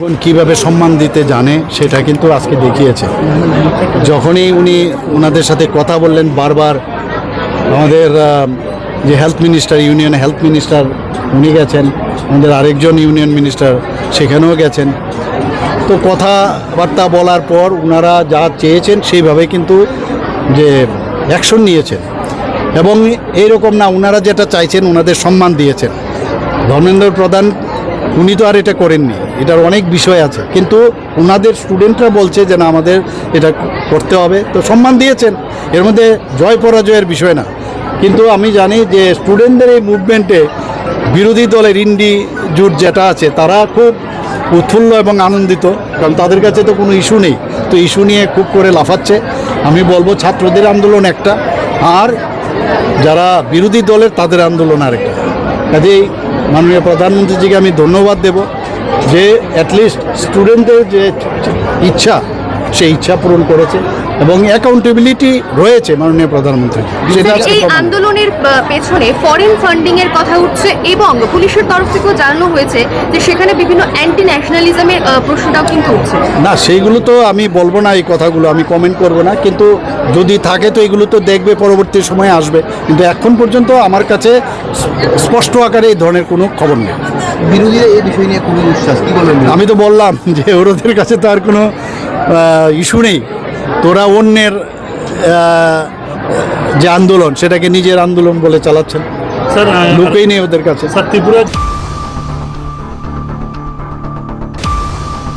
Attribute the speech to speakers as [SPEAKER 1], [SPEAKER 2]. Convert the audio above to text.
[SPEAKER 1] কিভাবে সম্মান দিতে জানে সেটা কিন্তু আজকে দেখিয়েছে। যখনই উনি ওনাদের সাথে কথা বললেন বারবার, আমাদের যে health minister, union health minister উনি গেছেন, আমাদের আরেকজন ইউনিয়ন মিনিস্টার সেখানেও গেছেন। তো কথাবার্তা বলার পর ওনারা যা চেয়েছেন সেইভাবে কিন্তু যে অ্যাকশন নিয়েছেন, এবং এইরকম না ওনারা যেটা চাইছেন ওনাদের সম্মান দিয়েছেন। ধর্মেন্দ্র প্রধান উনি তো আর এটা করেননি, এটার অনেক বিষয় আছে, কিন্তু ওনাদের স্টুডেন্টরা বলছে যে না আমাদের এটা করতে হবে, তো সম্মান দিয়েছেন। এর মধ্যে জয় পরাজয়ের বিষয় না, কিন্তু আমি জানি যে স্টুডেন্টদের এই মুভমেন্টে বিরোধী দলের ইন্ডি জোট যেটা আছে তারা খুব উৎফুল্ল এবং আনন্দিত, কারণ তাদের কাছে তো কোনো ইস্যু নেই, তো ইস্যু নিয়ে খুব করে লাফাচ্ছে। আমি বলবো ছাত্রদের আন্দোলন একটা, আর যারা বিরোধী দলের তাদের আন্দোলন আরেকটা। কাজেই মাননীয় প্রধানমন্ত্রীজিকে আমি ধন্যবাদ দেব যে অ্যাটলিস্ট স্টুডেন্টদের যে ইচ্ছা সেই ইচ্ছা পূরণ করেছে, এবং অ্যাকাউন্টেবিলিটি রয়েছে মাননীয় প্রধানমন্ত্রী।
[SPEAKER 2] এই আন্দোলনের পেছনে ফরেন ফান্ডিং এর কথা উঠছে, এবং পুলিশের তরফ থেকেও জানানো হয়েছে যে সেখানে বিভিন্ন অ্যান্টি ন্যাশনালিজমের প্রশ্নটাও কিন্তু উঠছে।
[SPEAKER 1] না, সেইগুলো তো আমি বলবো না, এই কথাগুলো আমি কমেন্ট করব না, কিন্তু যদি থাকে তো এগুলো তো দেখবে, পরবর্তী সময়ে আসবে, কিন্তু এখন পর্যন্ত আমার কাছে স্পষ্ট আকারে এই ধরনের কোনো খবর নেই।
[SPEAKER 3] বিরোধীরা এই বিষয় নিয়ে খুবই উচ্ছ্বাস, কি বলবেন?
[SPEAKER 1] আমি তো বললাম যে ওদের কাছে তো আর কোনো ইস্যু নেই, তোরা অন্যের যে আন্দোলন সেটাকে নিজের আন্দোলন বলে চালাচ্ছেন,
[SPEAKER 4] স্যার
[SPEAKER 1] লোকেই নেই ওদের কাছে।
[SPEAKER 4] স্যার ত্রিপুরা